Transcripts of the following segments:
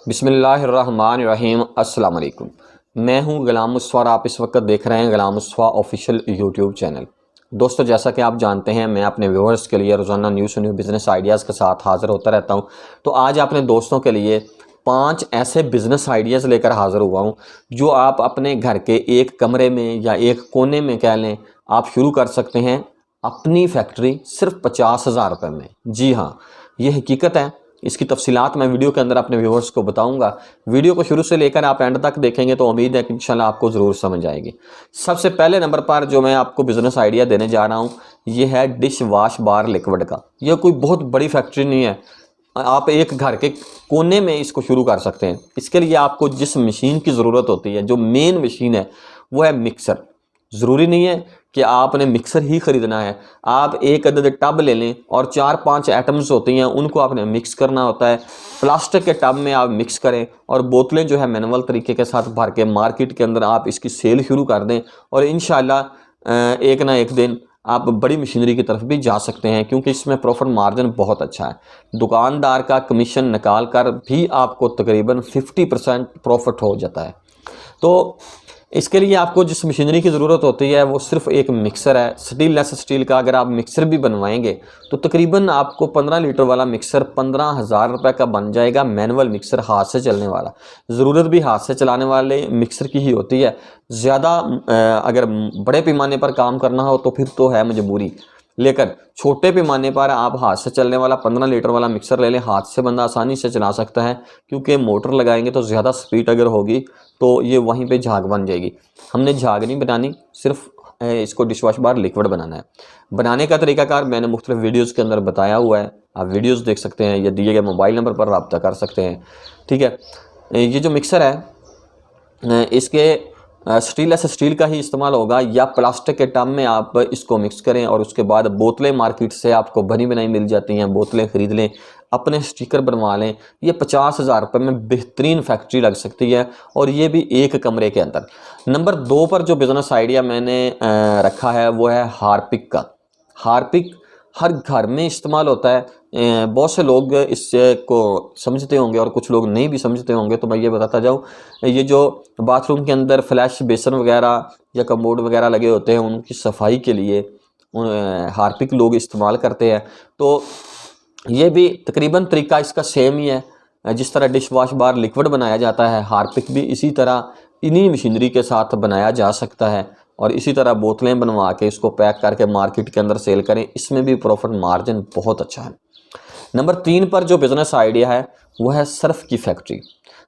बिस्मिल्लाहिर्रहमानिर्रहीम। अस्सलाम वालेकुम। मैं हूं गुलाम मुस्तफा और आप इस वक्त देख रहे हैं Ghulam Mustafa official YouTube channel. दोस्तों, जैसा कि आप जानते हैं, मैं अपने व्यूअर्स के लिए रोज़ाना न्यू बिज़नेस आइडियाज़ के साथ हाज़िर होता रहता हूं। तो आज अपने दोस्तों के लिए 5 ऐसे बिज़नेस आइडियाज़ लेकर हाज़िर हुआ हूं जो आप अपने घर के एक कमरे में या एक कोने में कह लें, आप शुरू कर सकते हैं अपनी फैक्ट्री सिर्फ 50,000 रुपये में। जी हाँ, ये हकीकत है। इसकी तफसीलात मैं वीडियो के अंदर अपने व्यूअर्स को बताऊंगा। वीडियो को शुरू से लेकर आप एंड तक देखेंगे तो उम्मीद है कि इंशाल्लाह आपको ज़रूर समझ आएगी। सबसे पहले नंबर पर जो मैं आपको बिज़नेस आइडिया देने जा रहा हूं, ये है डिश वॉश बार लिक्विड का। यह कोई बहुत बड़ी फैक्ट्री नहीं है, आप एक घर के कोने में इसको शुरू कर सकते हैं। इसके लिए आपको जिस मशीन की ज़रूरत होती है, जो मेन मशीन है, वो है मिक्सर। ज़रूरी नहीं है कि आपने मिक्सर ही ख़रीदना है, आप एक अदद टब ले लें और 4-5 आइटम्स होती हैं, उनको आपने मिक्स करना होता है। प्लास्टिक के टब में आप मिक्स करें और बोतलें जो है मैनुअल तरीके के साथ भर के मार्केट के अंदर आप इसकी सेल शुरू कर दें और इंशाल्लाह एक ना एक दिन आप बड़ी मशीनरी की तरफ भी जा सकते हैं, क्योंकि इसमें प्रॉफिट मार्जिन बहुत अच्छा है। दुकानदार का कमीशन निकाल कर भी आपको तकरीबन 50% प्रॉफिट हो जाता है। तो इसके लिए आपको जिस मशीनरी की ज़रूरत होती है वो सिर्फ एक मिक्सर है, स्टीललेस स्टील का। अगर आप मिक्सर भी बनवाएंगे तो तकरीबन आपको 15 लीटर वाला मिक्सर 15,000 रुपये का बन जाएगा। मैनुअल मिक्सर, हाथ से चलने वाला। ज़रूरत भी हाथ से चलाने वाले मिक्सर की ही होती है। ज़्यादा अगर बड़े पैमाने पर काम करना हो तो फिर तो है मजबूरी, लेकिन छोटे पैमाने पर आप हाथ से चलने वाला 15 लीटर वाला मिक्सर ले लें। हाथ से बंदा आसानी से चला सकता है, क्योंकि मोटर लगाएंगे तो ज़्यादा स्पीड अगर होगी तो ये वहीं पे झाग बन जाएगी। हमने झाग नहीं बनानी, सिर्फ इसको डिशवॉश बार लिक्विड बनाना है। बनाने का तरीकाकार मैंने मुख्तलिफ वीडियोज़ के अंदर बताया हुआ है, आप वीडियोज़ देख सकते हैं या दिए गए मोबाइल नंबर पर रब्ता कर सकते हैं। ठीक है, ये जो मिक्सर है इसके स्टीललेस स्टील का ही इस्तेमाल होगा या प्लास्टिक के टब में आप इसको मिक्स करें और उसके बाद बोतलें मार्केट से आपको बनी बनाई मिल जाती हैं, बोतलें ख़रीद लें, अपने स्टिकर बनवा लें। ये 50,000 रुपये में बेहतरीन फैक्ट्री लग सकती है और ये भी एक कमरे के अंदर। नंबर 2 पर जो बिज़नेस आइडिया मैंने रखा है वो है हार्पिक का। हार्पिक हर घर में इस्तेमाल होता है। बहुत से लोग इससे को समझते होंगे और कुछ लोग नहीं भी समझते होंगे, तो मैं ये बताता जाऊँ। ये जो बाथरूम के अंदर फ्लैश बेसन वगैरह या कमोड वगैरह लगे होते हैं, उनकी सफाई के लिए हार्पिक लोग इस्तेमाल करते हैं। तो ये भी तकरीबन तरीका इसका सेम ही है। जिस तरह डिश वॉश बार लिक्विड बनाया जाता है, हार्पिक भी इसी तरह इन्हीं मशीनरी के साथ बनाया जा सकता है और इसी तरह बोतलें बनवा के इसको पैक करके मार्केट के अंदर सेल करें। इसमें भी प्रॉफिट मार्जिन बहुत अच्छा है। नंबर 3 पर जो बिज़नेस आइडिया है वो है सर्फ़ की फैक्ट्री।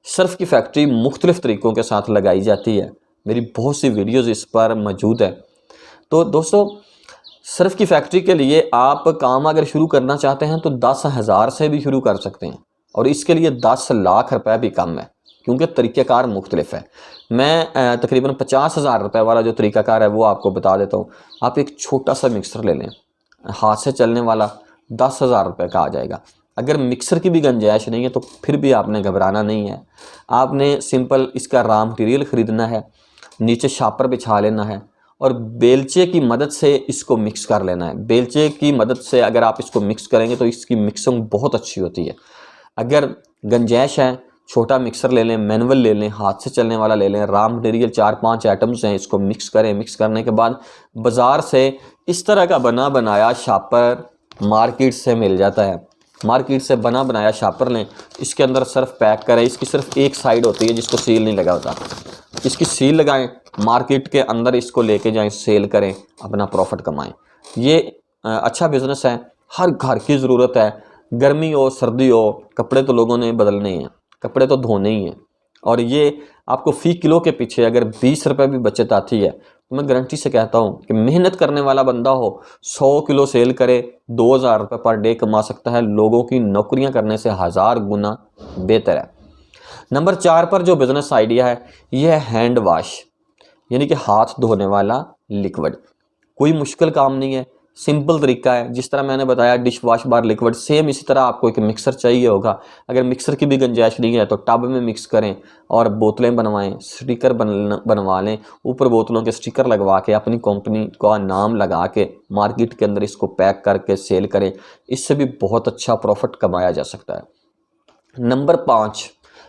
सर्फ़ की फैक्ट्री मुख्तलिफ़ तरीक़ों के साथ लगाई जाती है, मेरी बहुत सी वीडियोज़ इस पर मौजूद है। तो दोस्तों, सर्फ़ की फैक्ट्री के लिए आप काम अगर शुरू करना चाहते हैं तो 10,000 से भी शुरू कर सकते हैं और इसके लिए 10 लाख रुपये भी कम है, क्योंकि तरीक़ाकार मुख्तलिफ है। मैं तकरीबन 50,000 रुपये वाला जो तरीक़ाकार है वो आपको बता देता हूँ। आप एक छोटा सा मिक्सर ले लें, हाथ से चलने वाला, 10,000 रुपये का आ जाएगा। अगर मिक्सर की भी गुंजाइश नहीं है तो फिर भी आपने घबराना नहीं है। आपने सिंपल इसका रॉ मटेरियल ख़रीदना है, नीचे शापर बिछा लेना है और बेलचे की मदद से इसको मिक्स कर लेना है। बेलचे की मदद से अगर आप इसको मिक्स करेंगे तो इसकी मिक्सिंग बहुत अच्छी होती है। अगर गुंजाइश है, छोटा मिक्सर ले लें, मैनुअल ले लें, हाथ से चलने वाला ले लें। रॉ मटेरियल 4-5 आइटम्स हैं, इसको मिक्स करें। मिक्स करने के बाद बाज़ार से इस तरह का बना बनाया शापर मार्केट से मिल जाता है। मार्केट से बना बनाया शापर लें, इसके अंदर सर्फ पैक करें। इसकी सिर्फ एक साइड होती है जिसको सील नहीं लगा होता, इसकी सील लगाएं, मार्केट के अंदर इसको लेके जाएं, सेल करें, अपना प्रॉफिट कमाएं। ये अच्छा बिज़नेस है, हर घर की ज़रूरत है। गर्मी हो सर्दी हो, कपड़े तो लोगों ने बदलने हैं, कपड़े तो धोने ही हैं और ये आपको फ़ी किलो के पीछे अगर 20 रुपये भी बचत आती है तो मैं गारंटी से कहता हूँ कि मेहनत करने वाला बंदा हो 100 किलो सेल करे 2,000 रुपये पर डे कमा सकता है। लोगों की नौकरियाँ करने से 1000 गुना बेहतर है। नंबर 4 पर जो बिज़नेस आइडिया है यह है हैंड वाश, यानी कि हाथ धोने वाला लिक्विड। कोई मुश्किल काम नहीं है, सिंपल तरीका है। जिस तरह मैंने बताया dish wash bar liquid, same इसी तरह आपको एक मिक्सर चाहिए होगा। अगर मिक्सर की भी गुंजाइश नहीं है तो टब में मिक्स करें और बोतलें बनवाएं, स्टिकर बनवा लें, ऊपर बोतलों के स्टिकर लगवा के अपनी कंपनी का नाम लगा के मार्केट के अंदर इसको पैक करके सेल करें। इससे भी बहुत अच्छा प्रॉफिट कमाया जा सकता है। नंबर 5